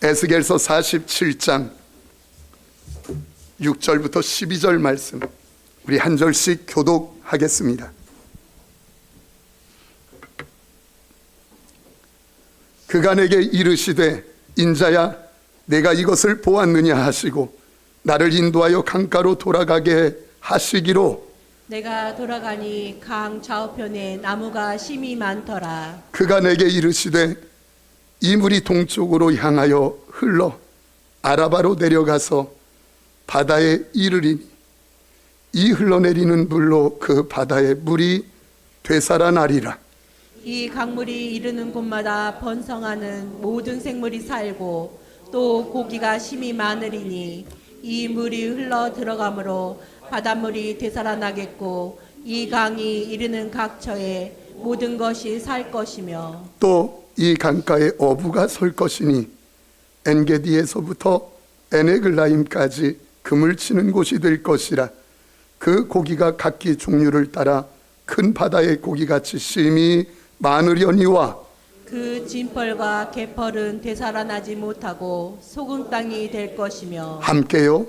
에스겔서 47장 6절부터 12절 말씀 우리 한 절씩 교독하겠습니다. 그가 내게 이르시되 인자야 내가 이것을 보았느냐 하시고 나를 인도하여 강가로 돌아가게 하시기로 내가 돌아가니 강 좌우편에 나무가 심이 많더라. 그가 내게 이르시되 이 물이 동쪽으로 향하여 흘러 아라바로 내려가서 바다에 이르리니 이 흘러내리는 물로 그 바다의 물이 되살아나리라. 이 강물이 이르는 곳마다 번성하는 모든 생물이 살고 또 고기가 심이 많으리니 이 물이 흘러 들어가므로 바닷물이 되살아나겠고 이 강이 이르는 각처에 모든 것이 살 것이며 또 이 강가에 어부가 설 것이니 엔게디에서부터 에네글라임까지 금을 치는 곳이 될 것이라. 그 고기가 각기 종류를 따라 큰 바다의 고기같이 심이 많으려니와 그 진펄과 개펄은 되살아나지 못하고 소금 땅이 될 것이며 함께요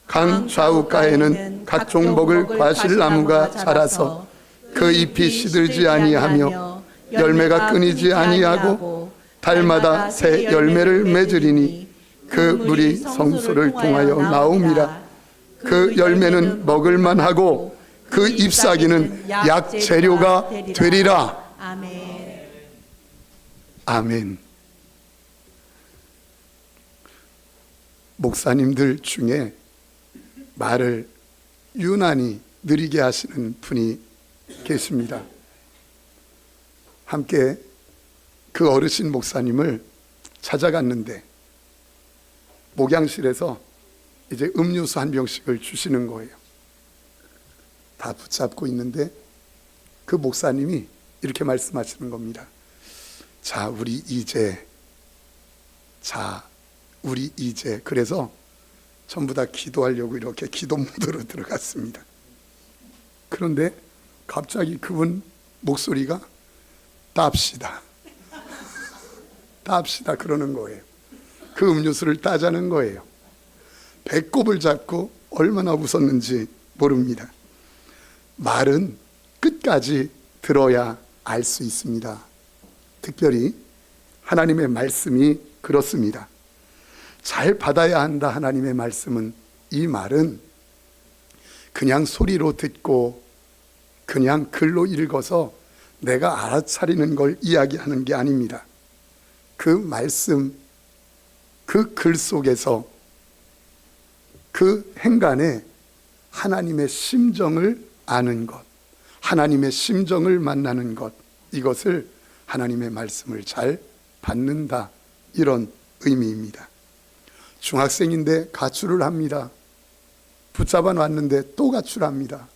강 좌우가에는 각종 먹을 과실나무가 자라서 그 잎이 시들지 아니하며 열매가 끊이지 아니하고 달마다 새 열매를 맺으리니 그 물이 성소를 통하여 나옴이라. 그 열매는 먹을만하고 그 잎사귀는 약재료가 되리라. 아멘. 아멘. 목사님들 중에 말을 유난히 느리게 하시는 분이 계십니다. 함께 그 어르신 목사님을 찾아갔는데 목양실에서 이제 음료수 한 병씩을 주시는 거예요. 다 붙잡고 있는데 그 목사님이 이렇게 말씀하시는 겁니다. 자, 우리 이제 그래서 전부 다 기도하려고 이렇게 기도 모드로 들어갔습니다. 그런데 갑자기 그분 목소리가 답시다 그러는 거예요. 그 음료수를 따자는 거예요. 배꼽을 잡고 얼마나 웃었는지 모릅니다. 말은 끝까지 들어야 알 수 있습니다. 특별히 하나님의 말씀이 그렇습니다. 잘 받아야 한다. 하나님의 말씀은, 이 말은 그냥 소리로 듣고 그냥 글로 읽어서 내가 알아차리는 걸 이야기하는 게 아닙니다. 그 말씀, 그 글 속에서 그 행간에 하나님의 심정을 아는 것, 하나님의 심정을 만나는 것, 이것을 하나님의 말씀을 잘 받는다, 이런 의미입니다. 중학생인데 가출을 합니다. 붙잡아 놨는데 또 가출합니다.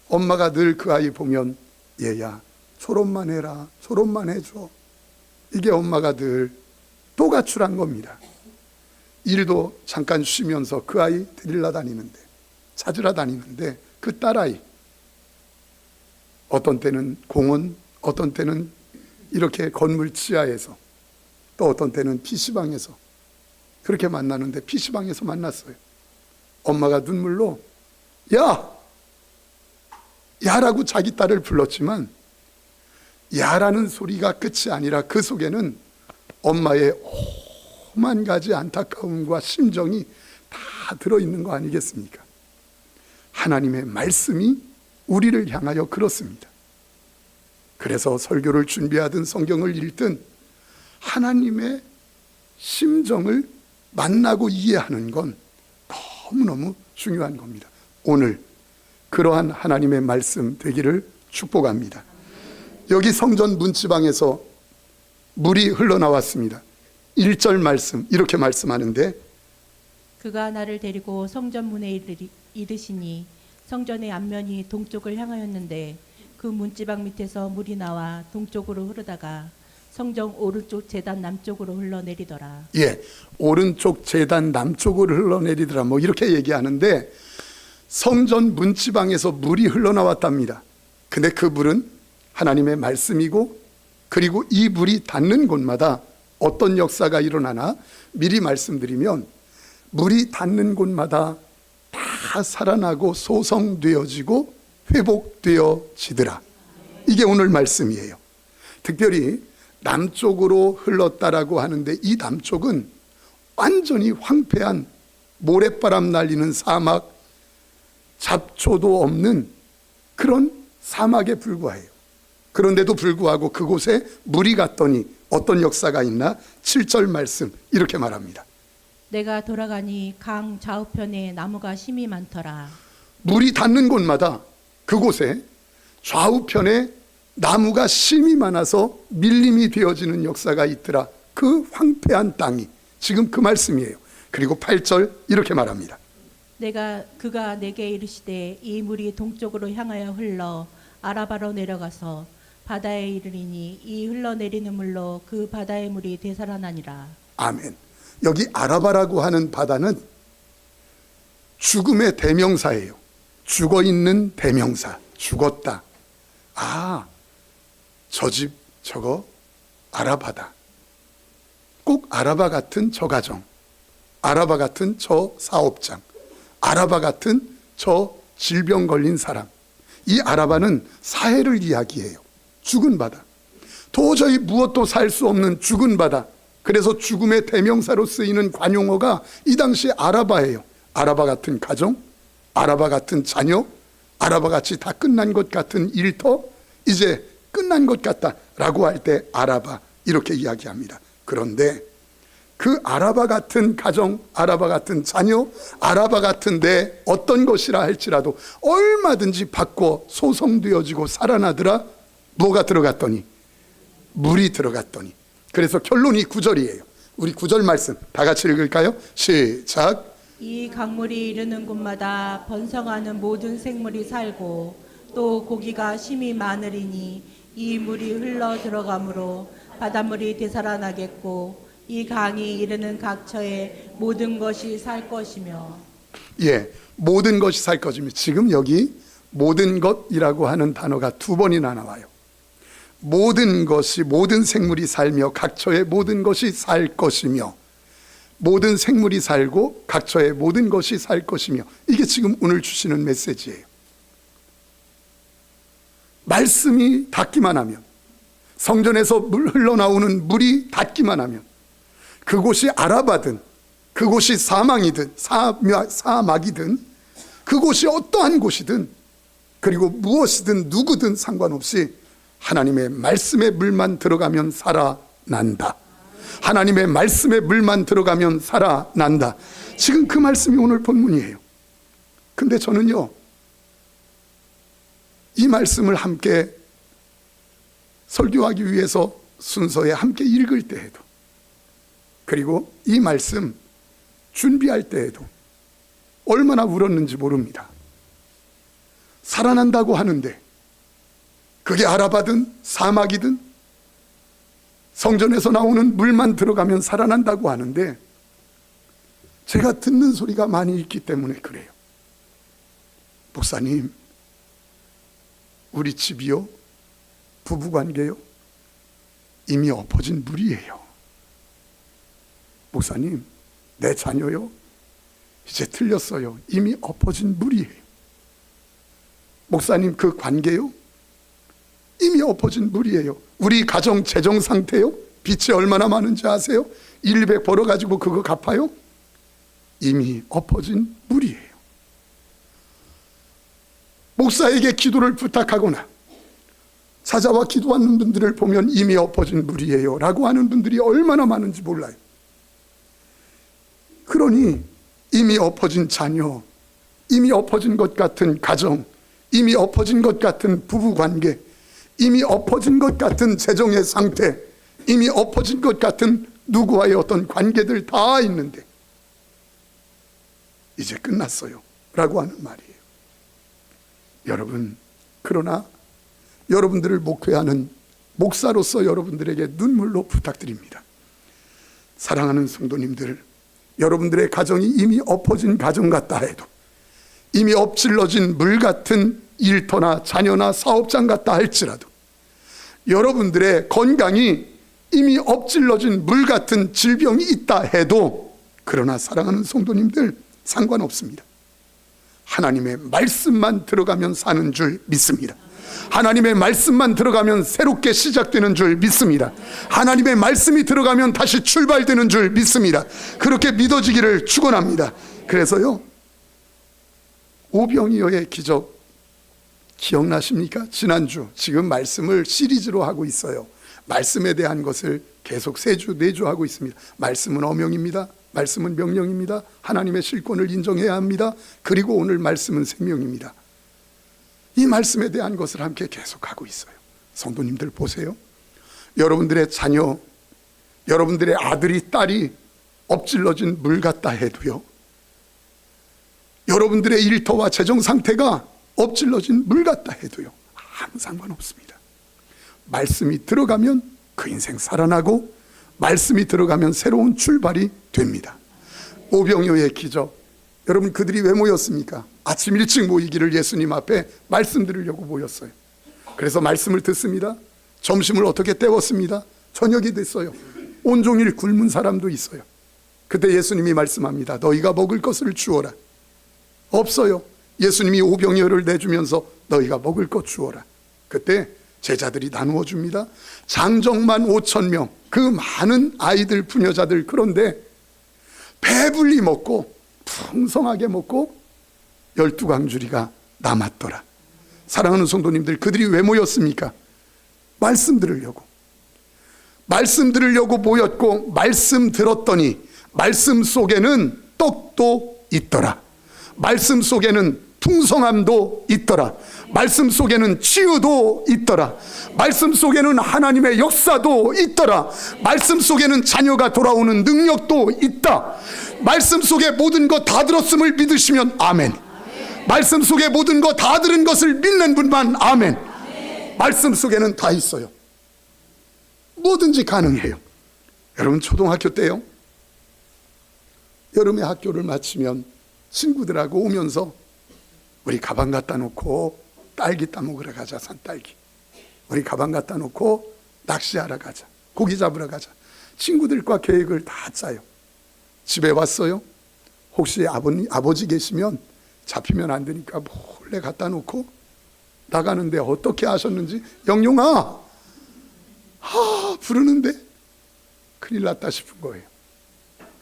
엄마가 늘 그 아이 보면 얘야 졸업만 해라, 졸업만 해줘, 이게 엄마가 늘 또 가출한 겁니다. 일도 잠깐 쉬면서 그 아이 데리러 다니는데, 찾으러 다니는데 그 딸아이 어떤 때는 공원, 어떤 때는 이렇게 건물 지하에서, 또 어떤 때는 PC방에서 그렇게 만나는데 PC방에서 만났어요. 엄마가 눈물로 야라고 자기 딸을 불렀지만 야라는 소리가 끝이 아니라 그 속에는 엄마의 오만 가지 안타까움과 심정이 다 들어있는 거 아니겠습니까? 하나님의 말씀이 우리를 향하여 그렇습니다. 그래서 설교를 준비하든 성경을 읽든 하나님의 심정을 만나고 이해하는 건 너무너무 중요한 겁니다. 오늘 그러한 하나님의 말씀 되기를 축복합니다. 여기 성전 문지방에서 물이 흘러나왔습니다. 1절 말씀 이렇게 말씀하는데, 그가 나를 데리고 성전 문에 이르시니 성전의 앞면이 동쪽을 향하였는데 그 문지방 밑에서 물이 나와 동쪽으로 흐르다가 성전 오른쪽 제단 남쪽으로 흘러내리더라. 오른쪽 제단 남쪽으로 흘러내리더라, 뭐 이렇게 얘기하는데 성전 문지방에서 물이 흘러나왔답니다. 근데 그 물은 하나님의 말씀이고, 그리고 이 물이 닿는 곳마다 어떤 역사가 일어나나 미리 말씀드리면, 물이 닿는 곳마다 다 살아나고 소성되어지고 회복되어지더라. 이게 오늘 말씀이에요. 특별히 남쪽으로 흘렀다라고 하는데, 이 남쪽은 완전히 황폐한 모래바람 날리는 사막, 잡초도 없는 그런 사막에 불과해요. 그런데도 불구하고 그곳에 물이 갔더니 어떤 역사가 있나? 7절 말씀 이렇게 말합니다. 내가 돌아가니 강 좌우편에 나무가 심이 많더라. 물이 닿는 곳마다 그곳에 좌우편에 나무가 심이 많아서 밀림이 되어지는 역사가 있더라. 그 황폐한 땅이 지금 그 말씀이에요. 그리고 8절 이렇게 말합니다. 그가 내게 이르시되 이 물이 동쪽으로 향하여 흘러 아라바로 내려가서 바다에 이르리니 이 흘러내리는 물로 그 바다의 물이 되살아나니라. 아멘. 여기 아라바라고 하는 바다는 죽음의 대명사예요. 죽어 있는 대명사. 죽었다. 아, 저 집 저거 아라바다. 꼭 아라바 같은 저 가정, 아라바 같은 저 사업장, 아라바 같은 저 질병 걸린 사람. 이 아라바는 사해를 이야기해요. 죽은 바다. 도저히 무엇도 살 수 없는 죽은 바다. 그래서 죽음의 대명사로 쓰이는 관용어가 이 당시 아라바예요. 아라바 같은 가정, 아라바 같은 자녀, 아라바 같이 다 끝난 것 같은 일터, 이제 끝난 것 같다라고 할 때 아라바 이렇게 이야기합니다. 그런데 그 아라바 같은 가정, 아라바 같은 자녀, 아라바 같은 내 어떤 것이라 할지라도 얼마든지 바꿔 소성되어지고 살아나더라. 뭐가 들어갔더니? 물이 들어갔더니. 그래서 결론이 9절이에요. 우리 9절 말씀 다 같이 읽을까요? 시작. 이 강물이 이르는 곳마다 번성하는 모든 생물이 살고 또 고기가 심이 많으리니 이 물이 흘러 들어가므로 바닷물이 되살아나겠고 이 강이 이르는 각처에 모든 것이 살 것이며. 예, 모든 것이 살 것이며. 지금 여기 모든 것이라고 하는 단어가 2번이나 나와요. 모든 것이, 모든 생물이 살며 각처에 모든 것이 살 것이며, 모든 생물이 살고 각처에 모든 것이 살 것이며. 이게 지금 오늘 주시는 메시지예요. 말씀이 닿기만 하면, 성전에서 물 흘러나오는 물이 닿기만 하면, 그곳이 아라바든 그곳이 사망이든 사막이든 그곳이 어떠한 곳이든, 그리고 무엇이든 누구든 상관없이 하나님의 말씀의 물만 들어가면 살아난다. 하나님의 말씀의 물만 들어가면 살아난다. 지금 그 말씀이 오늘 본문이에요. 근데 저는요, 이 말씀을 함께 설교하기 위해서 순서에 함께 읽을 때에도, 그리고 이 말씀 준비할 때에도 얼마나 울었는지 모릅니다. 살아난다고 하는데 그게 아라바든 사막이든 성전에서 나오는 물만 들어가면 살아난다고 하는데, 제가 듣는 소리가 많이 있기 때문에 그래요. 목사님, 우리 집이요, 부부관계요, 이미 엎어진 물이에요. 목사님, 내 자녀요, 이제 틀렸어요. 이미 엎어진 물이에요. 목사님, 그 관계요, 이미 엎어진 물이에요. 우리 가정 재정 상태요, 빚이 얼마나 많은지 아세요? 1,200 벌어가지고 그거 갚아요? 이미 엎어진 물이에요. 목사에게 기도를 부탁하거나 찾아와 기도하는 분들을 보면 이미 엎어진 물이에요 라고 하는 분들이 얼마나 많은지 몰라요. 그러니 이미 엎어진 자녀, 이미 엎어진 것 같은 가정, 이미 엎어진 것 같은 부부관계, 이미 엎어진 것 같은 재정의 상태, 이미 엎어진 것 같은 누구와의 어떤 관계들 다 있는데 이제 끝났어요 라고 하는 말이에요. 여러분, 그러나 여러분들을 목회하는 목사로서 여러분들에게 눈물로 부탁드립니다. 사랑하는 성도님들, 여러분들의 가정이 이미 엎어진 가정 같다 해도, 이미 엎질러진 물 같은 일터나 자녀나 사업장 같다 할지라도, 여러분들의 건강이 이미 엎질러진 물 같은 질병이 있다 해도, 그러나 사랑하는 성도님들, 상관없습니다. 하나님의 말씀만 들어가면 사는 줄 믿습니다. 하나님의 말씀만 들어가면 새롭게 시작되는 줄 믿습니다. 하나님의 말씀이 들어가면 다시 출발되는 줄 믿습니다. 그렇게 믿어지기를 축원합니다. 그래서요, 오병이어의 기적 기억나십니까? 지난주, 지금 말씀을 시리즈로 하고 있어요. 말씀에 대한 것을 계속 3주, 4주 하고 있습니다. 말씀은 어명입니다. 말씀은 명령입니다. 하나님의 실권을 인정해야 합니다. 그리고 오늘 말씀은 생명입니다. 이 말씀에 대한 것을 함께 계속하고 있어요. 성도님들 보세요. 여러분들의 자녀, 여러분들의 아들이, 딸이 엎질러진 물 같다 해도요, 여러분들의 일터와 재정 상태가 엎질러진 물 같다 해도요, 아무 상관없습니다. 말씀이 들어가면 그 인생 살아나고, 말씀이 들어가면 새로운 출발이 됩니다. 오병이어의 기적, 여러분 그들이 왜 모였습니까? 아침 일찍 모이기를 예수님 앞에 말씀 들으려고 모였어요. 그래서 말씀을 듣습니다. 점심을 어떻게 때웠습니다. 저녁이 됐어요. 온종일 굶은 사람도 있어요. 그때 예수님이 말씀합니다. 너희가 먹을 것을 주어라. 없어요. 예수님이 오병이어를 내주면서 너희가 먹을 것 주어라. 그때 제자들이 나누어 줍니다. 장정만 5,000명, 그 많은 아이들, 부녀자들, 그런데 배불리 먹고 풍성하게 먹고 12광주리가 남았더라. 사랑하는 성도님들, 그들이 왜 모였습니까? 말씀 들으려고. 말씀 들으려고 모였고, 말씀 들었더니 말씀 속에는 떡도 있더라. 말씀 속에는 풍성함도 있더라. 말씀 속에는 치유도 있더라. 말씀 속에는 하나님의 역사도 있더라. 말씀 속에는 자녀가 돌아오는 능력도 있다. 말씀 속에 모든 것 다 들었음을 믿으시면 아멘. 말씀 속에 모든 것 다 들은 것을 믿는 분만 아멘. 말씀 속에는 다 있어요. 뭐든지 가능해요. 여러분 초등학교 때요, 여름에 학교를 마치면 친구들하고 오면서 우리 가방 갖다 놓고 딸기 따먹으러 가자. 산딸기. 우리 가방 갖다 놓고 낚시하러 가자. 고기 잡으러 가자. 친구들과 계획을 다 짜요. 집에 왔어요. 혹시 아버지 계시면 잡히면 안 되니까 몰래 갖다 놓고 나가는데 어떻게 하셨는지, 영용아 부르는데 큰일 났다 싶은 거예요.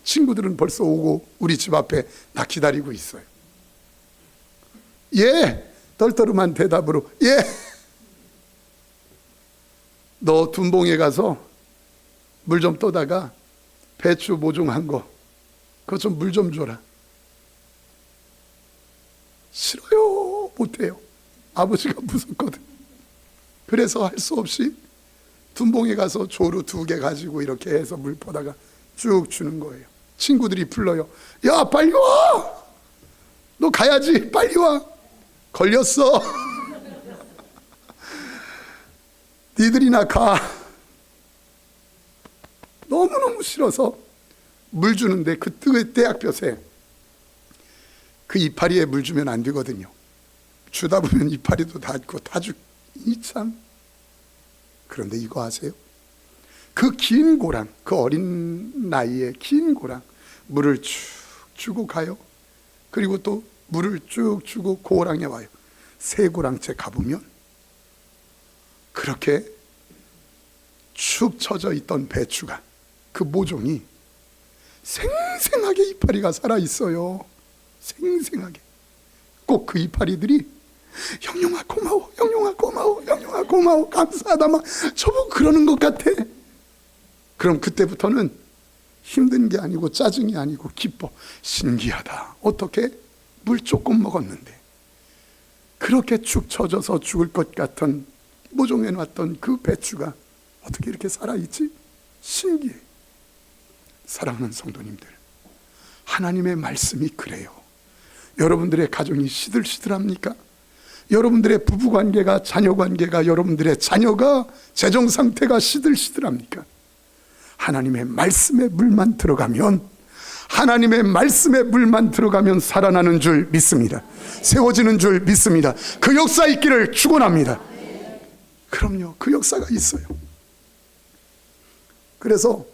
친구들은 벌써 오고 우리 집 앞에 나 기다리고 있어요. 예, 떨떠름한 대답으로 예, 너 둔봉에 가서 물 좀 떠다가 배추 모종한 거 그거 좀 물 좀 줘라. 싫어요. 못해요. 아버지가 무섭거든. 그래서 할 수 없이 둔봉에 가서 조루 2개 가지고 이렇게 해서 물 퍼다가 쭉 주는 거예요. 친구들이 불러요. 야 빨리 와, 너 가야지, 빨리 와. 걸렸어. 니들이나 가. 너무너무 싫어서 물 주는데 그 떼약볕에 그 이파리에 물 주면 안 되거든요. 주다 보면 이파리도 닳고 다 죽이 참. 그런데 이거 아세요? 그 긴 고랑, 그 어린 나이에 긴 고랑 물을 쭉 주고 가요. 그리고 또 물을 쭉 주고 고랑에 와요. 3고랑째 가보면 그렇게 축 처져 있던 배추가, 그 모종이 생생하게 이파리가 살아있어요. 생생하게. 꼭 그 이파리들이 영용아 고마워, 영용아 고마워, 영용아 고마워, 감사하다 막 저보고 그러는 것 같아. 그럼 그때부터는 힘든 게 아니고 짜증이 아니고 기뻐. 신기하다. 어떻게 물 조금 먹었는데 그렇게 축 처져서 죽을 것 같은 모종해놨던 그 배추가 어떻게 이렇게 살아있지? 신기해. 사랑하는 성도님들, 하나님의 말씀이 그래요. 여러분들의 가정이 시들시들합니까? 여러분들의 부부관계가, 자녀관계가, 여러분들의 자녀가 재정상태가 시들시들합니까? 하나님의 말씀에 물만 들어가면, 하나님의 말씀에 물만 들어가면 살아나는 줄 믿습니다. 세워지는 줄 믿습니다. 그 역사 있기를 축원합니다. 그럼요, 그 역사가 있어요. 그래서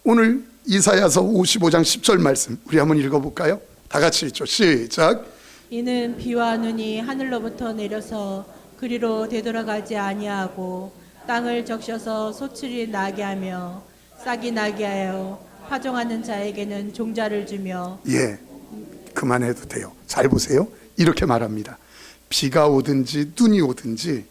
오늘 이사야서 55장 10절 말씀 우리 한번 읽어볼까요? 다 같이 읽죠. 시작. 이는 비와 눈이 하늘로부터 내려서 그리로 되돌아가지 아니하고 땅을 적셔서 소출이 나게 하며 싹이 나게 하여 파종하는 자에게는 종자를 주며. 예, 그만해도 돼요. 잘 보세요. 이렇게 말합니다. 비가 오든지 눈이 오든지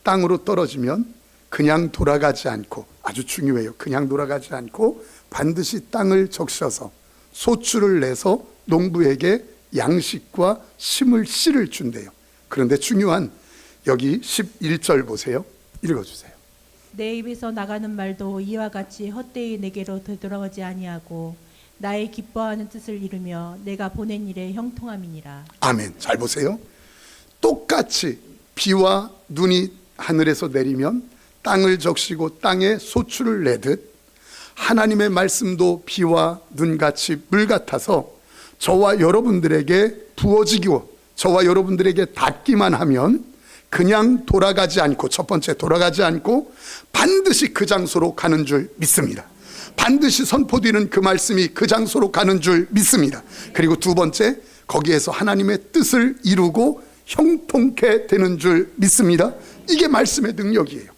땅으로 떨어지면 그냥 돌아가지 않고, 아주 중요해요. 그냥 돌아가지 않고 반드시 땅을 적셔서 소출을 내서 농부에게 양식과 심을 씨를 준대요. 그런데 중요한 여기 11절 보세요. 읽어주세요. 내 입에서 나가는 말도 이와 같이 헛되이 내게로 되돌아오지 아니하고 나의 기뻐하는 뜻을 이루며 내가 보낸 일에 형통함이니라. 아멘. 잘 보세요. 똑같이 비와 눈이 하늘에서 내리면 땅을 적시고 땅에 소출을 내듯 하나님의 말씀도 비와 눈같이 물 같아서 저와 여러분들에게 부어지고 저와 여러분들에게 닿기만 하면 그냥 돌아가지 않고, 첫 번째 돌아가지 않고 반드시 그 장소로 가는 줄 믿습니다. 반드시 선포되는 그 말씀이 그 장소로 가는 줄 믿습니다. 그리고 두 번째, 거기에서 하나님의 뜻을 이루고 형통케 되는 줄 믿습니다. 이게 말씀의 능력이에요.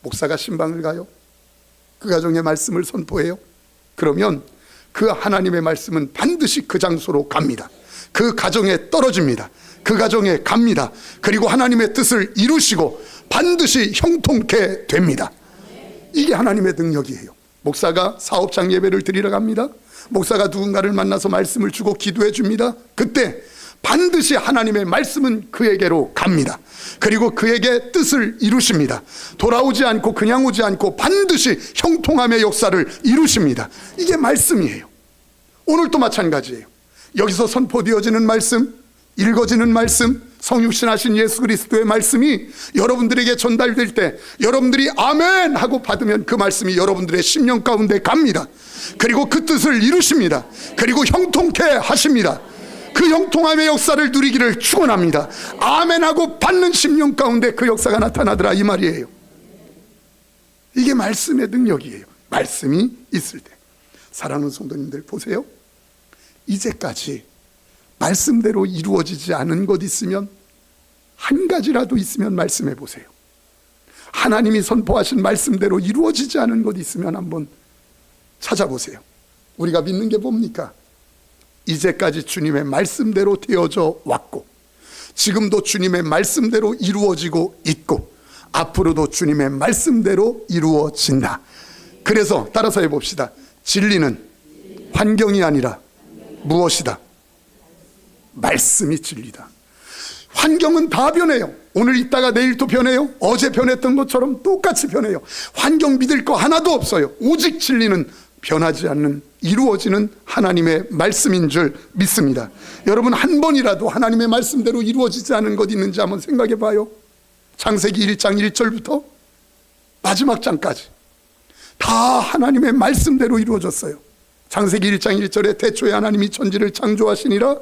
목사가 신방을 가요? 그 가정의 말씀을 선포해요? 그러면 그 하나님의 말씀은 반드시 그 장소로 갑니다. 그 가정에 떨어집니다. 그 가정에 갑니다. 그리고 하나님의 뜻을 이루시고 반드시 형통케 됩니다. 이게 하나님의 능력이에요. 목사가 사업장 예배를 드리러 갑니다. 목사가 누군가를 만나서 말씀을 주고 기도해 줍니다. 그때 반드시 하나님의 말씀은 그에게로 갑니다. 그리고 그에게 뜻을 이루십니다. 돌아오지 않고 그냥 오지 않고 반드시 형통함의 역사를 이루십니다. 이게 말씀이에요. 오늘도 마찬가지예요. 여기서 선포되어지는 말씀, 읽어지는 말씀, 성육신하신 예수 그리스도의 말씀이 여러분들에게 전달될 때 여러분들이 아멘 하고 받으면 그 말씀이 여러분들의 심령 가운데 갑니다. 그리고 그 뜻을 이루십니다. 그리고 형통케 하십니다. 그 형통함의 역사를 누리기를 축원합니다. 아멘 하고 받는 심령 가운데 그 역사가 나타나더라, 이 말이에요. 이게 말씀의 능력이에요. 말씀이 있을 때. 사랑하는 성도님들 보세요. 이제까지 말씀대로 이루어지지 않은 것 있으면, 한 가지라도 있으면 말씀해 보세요. 하나님이 선포하신 말씀대로 이루어지지 않은 것 있으면 한번 찾아보세요. 우리가 믿는 게 뭡니까? 이제까지 주님의 말씀대로 되어져 왔고, 지금도 주님의 말씀대로 이루어지고 있고, 앞으로도 주님의 말씀대로 이루어진다. 그래서 따라서 해봅시다. 진리는 환경이 아니라 무엇이다? 말씀이 진리다. 환경은 다 변해요. 오늘 있다가 내일 또 변해요. 어제 변했던 것처럼 똑같이 변해요. 환경 믿을 거 하나도 없어요. 오직 진리는 변하지 않는, 이루어지는 하나님의 말씀인 줄 믿습니다. 여러분, 한 번이라도 하나님의 말씀대로 이루어지지 않은 것 있는지 한번 생각해 봐요. 창세기 1장 1절부터 마지막 장까지 다 하나님의 말씀대로 이루어졌어요. 창세기 1장 1절에 태초에 하나님이 천지를 창조하시니라.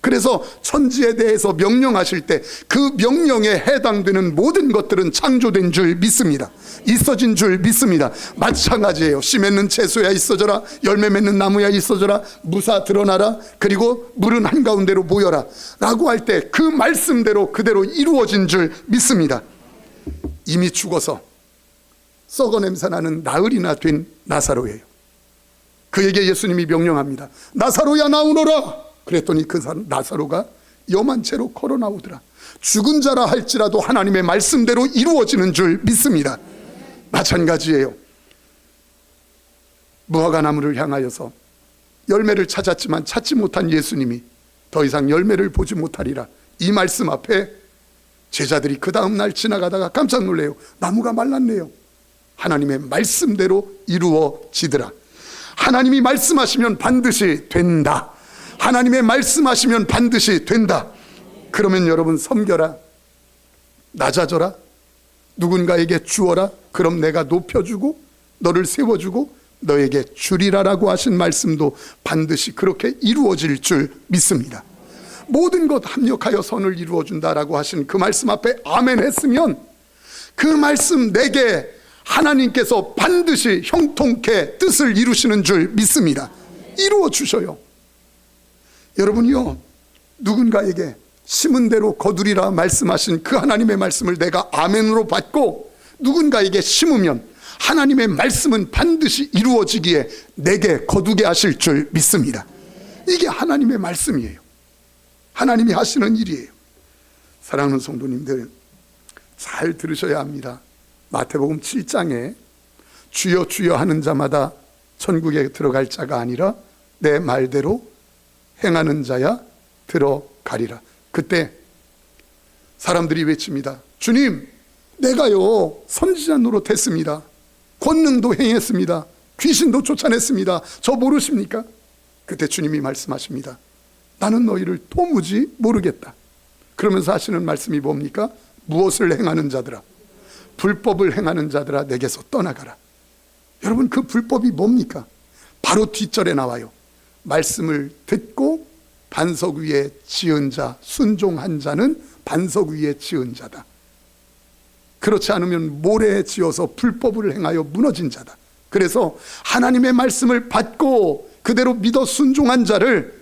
그래서 천지에 대해서 명령하실 때 그 명령에 해당되는 모든 것들은 창조된 줄 믿습니다. 있어진 줄 믿습니다. 마찬가지예요. 씨 맺는 채소야 있어져라, 열매 맺는 나무야 있어져라, 무사 드러나라, 그리고 물은 한가운데로 모여라 라고 할 때 그 말씀대로 그대로 이루어진 줄 믿습니다. 이미 죽어서 썩어 냄새나는 나흘이나 된 나사로예요. 그에게 예수님이 명령합니다. 나사로야 나오너라. 그랬더니 그 나사로가 염한 채로 걸어 나오더라. 죽은 자라 할지라도 하나님의 말씀대로 이루어지는 줄 믿습니다. 마찬가지예요. 무화과 나무를 향하여서 열매를 찾았지만 찾지 못한 예수님이 더 이상 열매를 보지 못하리라, 이 말씀 앞에 제자들이 그 다음 날 지나가다가 깜짝 놀래요. 나무가 말랐네요. 하나님의 말씀대로 이루어지더라. 하나님이 말씀하시면 반드시 된다. 하나님의 말씀하시면 반드시 된다. 그러면 여러분, 섬겨라, 낮아져라, 누군가에게 주어라, 그럼 내가 높여주고 너를 세워주고 너에게 주리라라고 하신 말씀도 반드시 그렇게 이루어질 줄 믿습니다. 모든 것 합력하여 선을 이루어준다라고 하신 그 말씀 앞에 아멘 했으면 그 말씀 내게 하나님께서 반드시 형통케 뜻을 이루시는 줄 믿습니다. 이루어 주셔요. 여러분이요, 누군가에게 심은 대로 거두리라 말씀하신 그 하나님의 말씀을 내가 아멘으로 받고 누군가에게 심으면 하나님의 말씀은 반드시 이루어지기에 내게 거두게 하실 줄 믿습니다. 이게 하나님의 말씀이에요. 하나님이 하시는 일이에요. 사랑하는 성도님들, 잘 들으셔야 합니다. 마태복음 7장에 주여 주여 하는 자마다 천국에 들어갈 자가 아니라 내 말대로 행하는 자야 들어가리라. 그때 사람들이 외칩니다. 주님, 내가요 선지자 노릇했습니다. 권능도 행했습니다. 귀신도 쫓아냈습니다. 저 모르십니까? 그때 주님이 말씀하십니다. 나는 너희를 도무지 모르겠다. 그러면서 하시는 말씀이 뭡니까? 무엇을 행하는 자들아, 불법을 행하는 자들아, 내게서 떠나가라. 여러분, 그 불법이 뭡니까? 바로 뒷절에 나와요. 말씀을 듣고 반석 위에 지은 자, 순종한 자는 반석 위에 지은 자다. 그렇지 않으면 모래에 지어서 불법을 행하여 무너진 자다. 그래서 하나님의 말씀을 받고 그대로 믿어 순종한 자를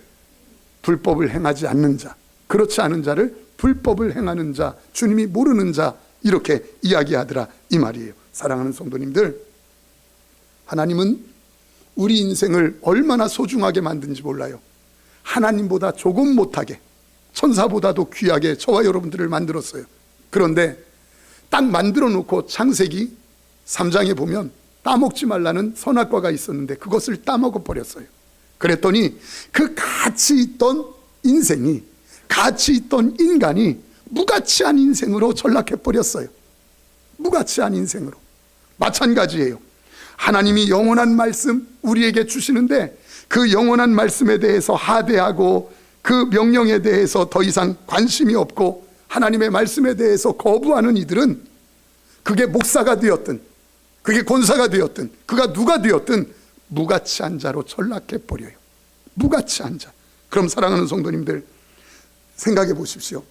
불법을 행하지 않는 자, 그렇지 않은 자를 불법을 행하는 자, 주님이 모르는 자, 이렇게 이야기하더라 이 말이에요. 사랑하는 성도님들, 하나님은 우리 인생을 얼마나 소중하게 만든지 몰라요. 하나님보다 조금 못하게, 천사보다도 귀하게 저와 여러분들을 만들었어요. 그런데 딱 만들어 놓고 창세기 3장에 보면 따먹지 말라는 선악과가 있었는데 그것을 따먹어 버렸어요. 그랬더니 그 가치 있던 인생이, 가치 있던 인간이 무가치한 인생으로 전락해 버렸어요. 무가치한 인생으로. 마찬가지예요. 하나님이 영원한 말씀 우리에게 주시는데 그 영원한 말씀에 대해서 하대하고 그 명령에 대해서 더 이상 관심이 없고 하나님의 말씀에 대해서 거부하는 이들은, 그게 목사가 되었든 그게 권사가 되었든 그가 누가 되었든 무가치한 자로 전락해 버려요. 무가치한 자. 그럼 사랑하는 성도님들, 생각해 보십시오.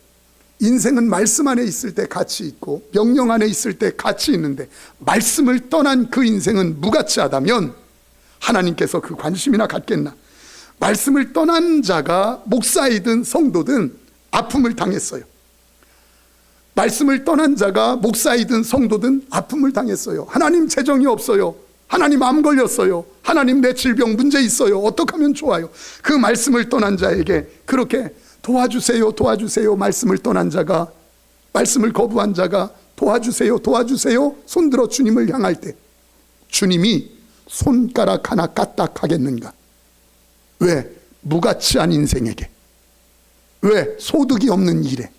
인생은 말씀 안에 있을 때 가치 있고 명령 안에 있을 때 가치 있는데 말씀을 떠난 그 인생은 무가치하다면 하나님께서 그 관심이나 갖겠나? 말씀을 떠난 자가 목사이든 성도든 아픔을 당했어요. 말씀을 떠난 자가 목사이든 성도든 아픔을 당했어요. 하나님 재정이 없어요. 하나님 암 걸렸어요. 하나님 내 질병 문제 있어요. 어떻게 하면 좋아요? 그 말씀을 떠난 자에게 그렇게 도와주세요, 도와주세요 말씀을 떠난 자가, 말씀을 거부한 자가 도와주세요, 도와주세요 손들어 주님을 향할 때 주님이 손가락 하나 까딱하겠는가? 왜? 무가치한 인생에게, 왜? 소득이 없는 일에.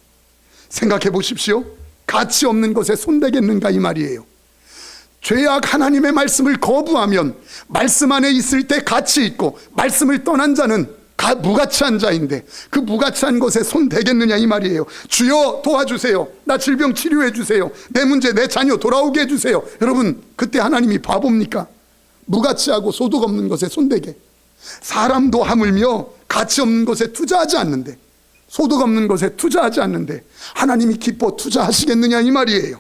생각해 보십시오. 가치 없는 것에 손대겠는가 이 말이에요. 죄악 하나님의 말씀을 거부하면 말씀 안에 있을 때 가치 있고 말씀을 떠난 자는 무가치한 자인데 그 무가치한 것에 손 대겠느냐 이 말이에요. 주여 도와주세요. 나 질병 치료해 주세요. 내 문제, 내 자녀 돌아오게 해주세요. 여러분, 그때 하나님이 바보입니까? 무가치하고 소득 없는 것에 손대게. 사람도 하물며 가치 없는 것에 투자하지 않는데, 소득 없는 것에 투자하지 않는데 하나님이 기뻐 투자하시겠느냐 이 말이에요.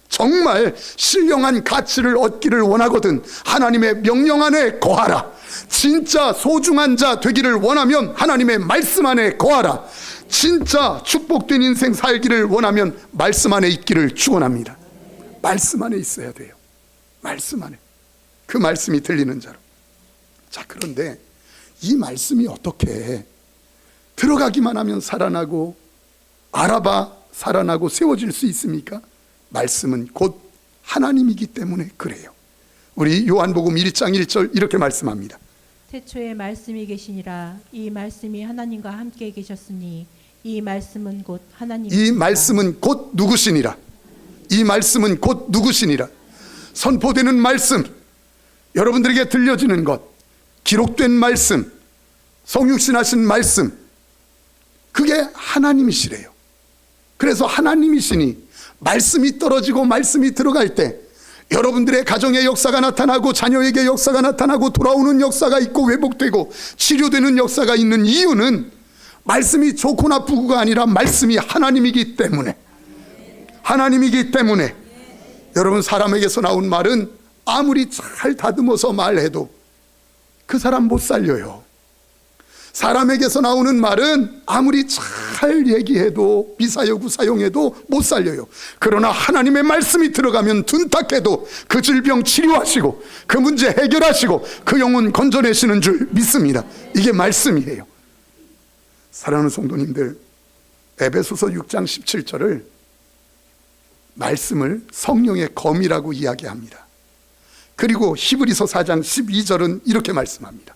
정말 신령한 가치를 얻기를 원하거든 하나님의 명령 안에 거하라. 진짜 소중한 자 되기를 원하면 하나님의 말씀 안에 거하라. 진짜 축복된 인생 살기를 원하면 말씀 안에 있기를 축원합니다. 말씀 안에 있어야 돼요. 말씀 안에. 그 말씀이 들리는 자로. 자, 그런데 이 말씀이 어떻게 들어가기만 하면 살아나고 알아봐 살아나고 세워질 수 있습니까? 말씀은 곧 하나님이기 때문에 그래요. 우리 요한복음 1장 1절 이렇게 말씀합니다. 태초에 말씀이 계시니라. 이 말씀이 하나님과 함께 계셨으니 이 말씀은 곧 하나님이시니라. 이 말씀은 곧 누구시니라. 이 말씀은 곧 누구시니라. 선포되는 말씀, 여러분들에게 들려지는 것, 기록된 말씀, 성육신하신 말씀, 그게 하나님이시래요. 그래서 하나님이시니 말씀이 떨어지고 말씀이 들어갈 때 여러분들의 가정의 역사가 나타나고 자녀에게 역사가 나타나고 돌아오는 역사가 있고 회복되고 치료되는 역사가 있는 이유는 말씀이 좋고 나쁘고가 아니라 말씀이 하나님이기 때문에, 하나님이기 때문에. 여러분, 사람에게서 나온 말은 아무리 잘 다듬어서 말해도 그 사람 못 살려요. 사람에게서 나오는 말은 아무리 잘 얘기해도 미사여구 사용해도 못 살려요. 그러나 하나님의 말씀이 들어가면 둔탁해도 그 질병 치료하시고 그 문제 해결하시고 그 영혼 건져내시는 줄 믿습니다. 이게 말씀이에요. 사랑하는 성도님들, 에베소서 6장 17절을 말씀을 성령의 검이라고 이야기합니다. 그리고 히브리서 4장 12절은 이렇게 말씀합니다.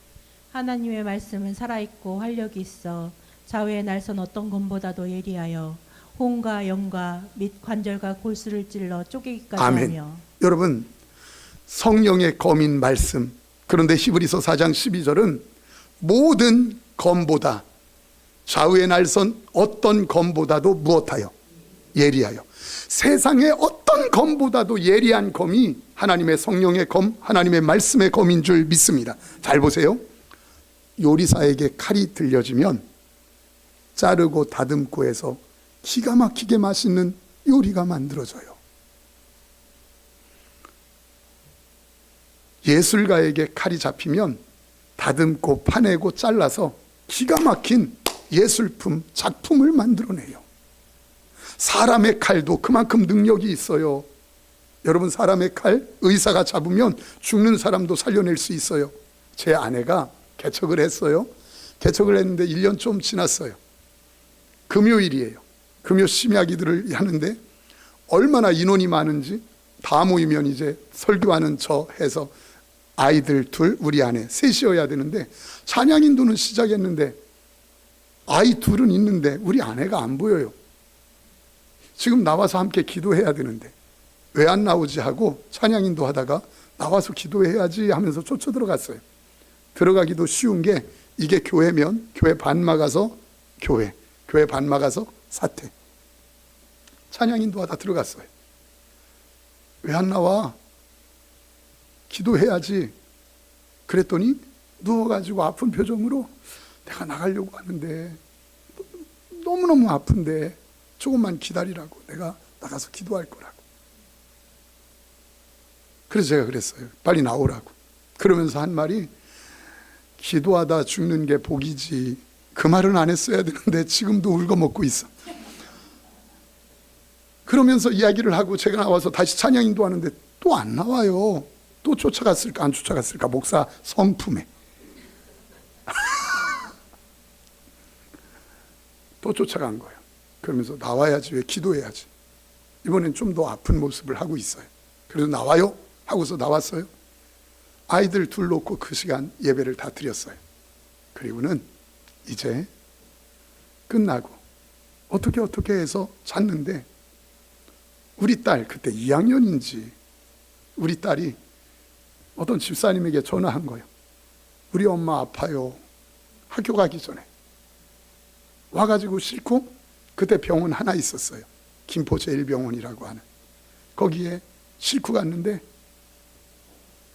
하나님의 말씀은 살아있고 활력이 있어 좌우의 날선 어떤 검보다도 예리하여 혼과 영과 및 관절과 골수를 찔러 쪼개기까지 아멘. 하며. 여러분, 성령의 검인 말씀, 그런데 히브리서 4장 12절은 모든 검보다, 좌우의 날선 어떤 검보다도 무엇하여? 예리하여. 세상의 어떤 검보다도 예리한 검이 하나님의 성령의 검, 하나님의 말씀의 검인 줄 믿습니다. 잘 보세요. 요리사에게 칼이 들려지면 자르고 다듬고 해서 기가 막히게 맛있는 요리가 만들어져요. 예술가에게 칼이 잡히면 다듬고 파내고 잘라서 기가 막힌 예술품, 작품을 만들어내요. 사람의 칼도 그만큼 능력이 있어요. 여러분, 사람의 칼, 의사가 잡으면 죽는 사람도 살려낼 수 있어요. 제 아내가 개척을 했어요. 개척을 했는데 1년 좀 지났어요. 금요일이에요. 금요 심야기들을 하는데 얼마나 인원이 많은지 다 모이면 이제 설교하는 저 해서 아이들 둘, 우리 아내 셋이어야 되는데 찬양 인도는 시작했는데 아이 둘은 있는데 우리 아내가 안 보여요. 지금 나와서 함께 기도해야 되는데 왜 안 나오지 하고 찬양 인도하다가 나와서 기도해야지 하면서 쫓아 들어갔어요. 들어가기도 쉬운 게 이게 교회면 교회 반 막아서 교회 반 막아서 사퇴. 찬양 인도하다 들어갔어요. 왜 안 나와? 기도해야지. 그랬더니 누워가지고 아픈 표정으로 내가 나가려고 하는데 너무너무 아픈데 조금만 기다리라고, 내가 나가서 기도할 거라고. 그래서 제가 그랬어요. 빨리 나오라고. 그러면서 한 말이, 기도하다 죽는 게 복이지. 그 말은 안 했어야 되는데 지금도 울고먹고 있어. 그러면서 이야기를 하고 제가 나와서 다시 찬양 인도하는데 또 안 나와요. 또 쫓아갔을까 안 쫓아갔을까, 목사 성품에. 또 쫓아간 거예요. 그러면서 나와야지, 왜 기도해야지. 이번엔 좀 더 아픈 모습을 하고 있어요. 그래서 나와요 하고서 나왔어요. 아이들 둘 놓고 그 시간 예배를 다 드렸어요. 그리고는 이제 끝나고 어떻게 해서 잤는데 우리 딸, 그때 2학년인지 우리 딸이 어떤 집사님에게 전화한 거예요. 우리 엄마 아파요. 학교 가기 전에. 와가지고 싣고, 그때 병원 하나 있었어요. 김포 제1병원이라고 하는. 거기에 싣고 갔는데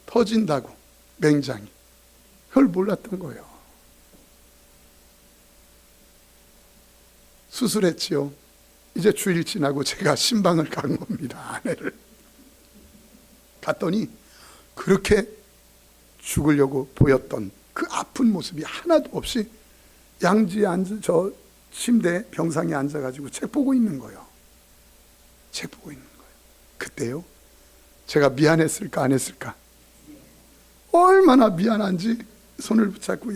터진다고, 맹장이. 그걸 몰랐던 거예요. 수술했지요. 이제 주일 지나고 제가 신방을 간 겁니다. 아내를. 갔더니 그렇게 죽으려고 보였던 그 아픈 모습이 하나도 없이 양지에 앉아, 저 침대 병상에 앉아가지고 책 보고 있는 거예요. 책 보고 있는 거예요. 그때요, 제가 미안했을까 안 했을까? 얼마나 미안한지 손을 붙잡고,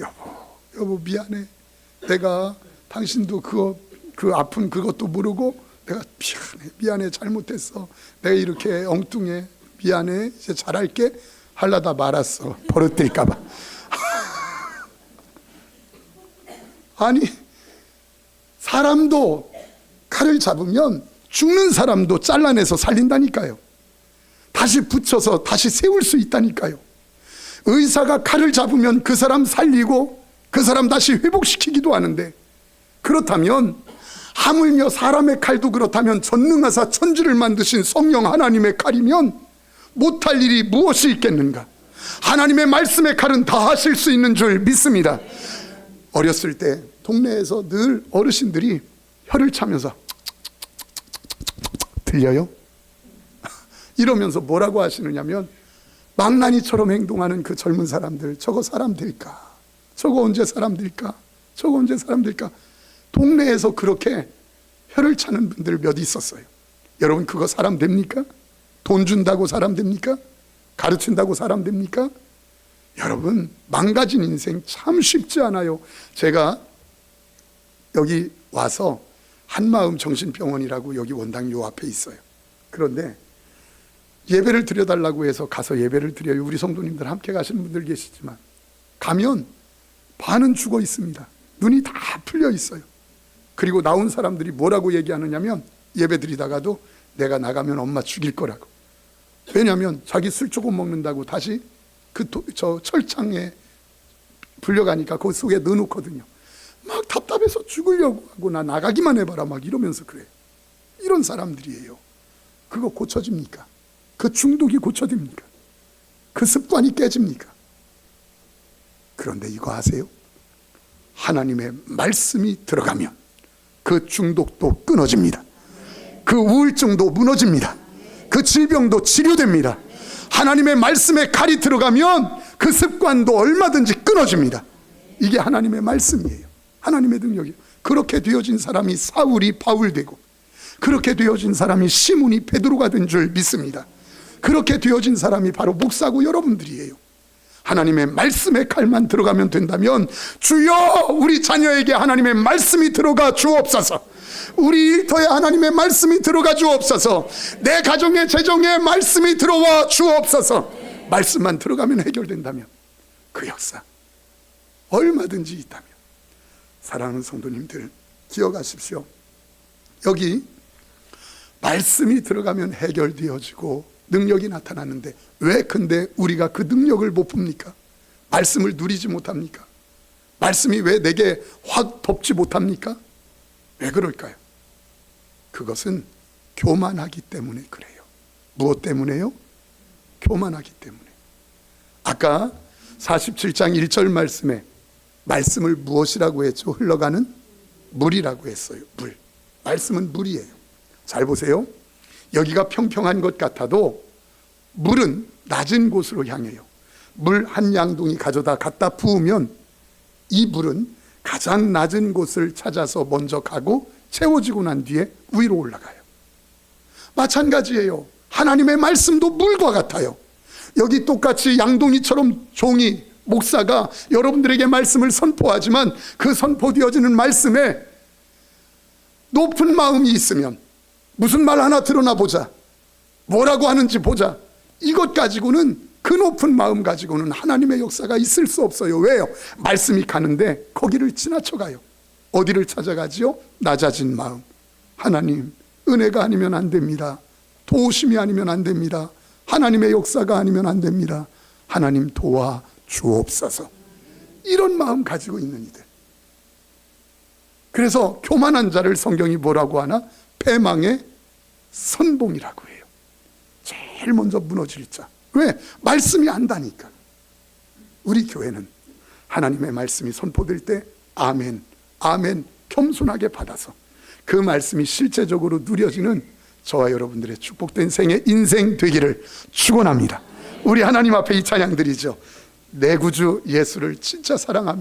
여보 미안해. 내가 당신도 그 아픈 그것도 모르고 내가 미안해 잘못했어. 내가 이렇게 엉뚱해. 미안해. 이제 잘할게. 하려다 말았어. 버릇될까 봐. 아니, 사람도 칼을 잡으면 죽는 사람도 잘라내서 살린다니까요. 다시 붙여서 다시 세울 수 있다니까요. 의사가 칼을 잡으면 그 사람 살리고 그 사람 다시 회복시키기도 하는데, 그렇다면 하물며 사람의 칼도 그렇다면 전능하사 천지를 만드신 성령 하나님의 칼이면 못할 일이 무엇이 있겠는가. 하나님의 말씀의 칼은 다 하실 수 있는 줄 믿습니다. 어렸을 때 동네에서 늘 어르신들이 혀를 차면서 들려요? 이러면서 뭐라고 하시느냐면, 망나니처럼 행동하는 그 젊은 사람들, 저거 사람 될까? 저거 언제 사람 될까? 저거 언제 사람 될까? 동네에서 그렇게 혀를 차는 분들 몇 있었어요. 여러분, 그거 사람 됩니까? 돈 준다고 사람 됩니까? 가르친다고 사람 됩니까? 여러분, 망가진 인생 참 쉽지 않아요. 제가 여기 와서 한마음 정신병원이라고 여기 원당 요 앞에 있어요. 그런데 예배를 드려달라고 해서 가서 예배를 드려요. 우리 성도님들 함께 가시는 분들 계시지만 가면 반은 죽어 있습니다. 눈이 다 풀려 있어요. 그리고 나온 사람들이 뭐라고 얘기하느냐면, 예배 드리다가도 내가 나가면 엄마 죽일 거라고. 왜냐하면 자기 술 조금 먹는다고 다시 저 철창에 불려가니까 그 속에 넣어놓거든요. 막 답답해서 죽으려고 하고, 나 나가기만 해봐라 막 이러면서 그래요. 이런 사람들이에요. 그거 고쳐집니까? 그 중독이 고쳐집니까? 그 습관이 깨집니까? 그런데 이거 아세요? 하나님의 말씀이 들어가면 그 중독도 끊어집니다. 그 우울증도 무너집니다. 그 질병도 치료됩니다. 하나님의 말씀에 칼이 들어가면 그 습관도 얼마든지 끊어집니다. 이게 하나님의 말씀이에요. 하나님의 능력이에요. 그렇게 되어진 사람이 사울이 바울 되고, 그렇게 되어진 사람이 시몬이 베드로가 된 줄 믿습니다. 그렇게 되어진 사람이 바로 목사고 여러분들이에요. 하나님의 말씀의 칼만 들어가면 된다면, 주여 우리 자녀에게 하나님의 말씀이 들어가 주옵소서. 우리 일터에 하나님의 말씀이 들어가 주옵소서. 내 가정의 재정에 말씀이 들어와 주옵소서. 말씀만 들어가면 해결된다면 그 역사 얼마든지 있다면, 사랑하는 성도님들 기억하십시오. 여기 말씀이 들어가면 해결되어지고 능력이 나타나는데, 왜 근데 우리가 그 능력을 못 봅니까? 말씀을 누리지 못합니까? 말씀이 왜 내게 확 덮지 못합니까? 왜 그럴까요? 그것은 교만하기 때문에 그래요. 무엇 때문에요? 교만하기 때문에. 아까 47장 1절 말씀에 말씀을 무엇이라고 했죠? 흘러가는 물이라고 했어요. 물. 말씀은 물이에요. 잘 보세요. 여기가 평평한 것 같아도 물은 낮은 곳으로 향해요. 물 한 양동이 가져다 갖다 부으면 이 물은 가장 낮은 곳을 찾아서 먼저 가고 채워지고 난 뒤에 위로 올라가요. 마찬가지예요. 하나님의 말씀도 물과 같아요. 여기 똑같이 양동이처럼 종이, 목사가 여러분들에게 말씀을 선포하지만, 그 선포되어지는 말씀에 높은 마음이 있으면, 무슨 말 하나 드러나 보자, 뭐라고 하는지 보자, 이것 가지고는, 그 높은 마음 가지고는 하나님의 역사가 있을 수 없어요. 왜요? 말씀이 가는데 거기를 지나쳐가요. 어디를 찾아가지요? 낮아진 마음. 하나님, 은혜가 아니면 안 됩니다. 도우심이 아니면 안 됩니다. 하나님의 역사가 아니면 안 됩니다. 하나님 도와 주옵소서. 이런 마음 가지고 있는 이들. 그래서 교만한 자를 성경이 뭐라고 하나? 패망의 선봉이라고 해요. 제일 먼저 무너질 자. 왜? 말씀이 안다니까. 우리 교회는 하나님의 말씀이 선포될 때 아멘, 아멘 겸손하게 받아서 그 말씀이 실제적으로 누려지는 저와 여러분들의 축복된 생의 인생 되기를 축원합니다. 우리 하나님 앞에 이 찬양 드리죠. 내 구주 예수를 진짜 사랑합니다.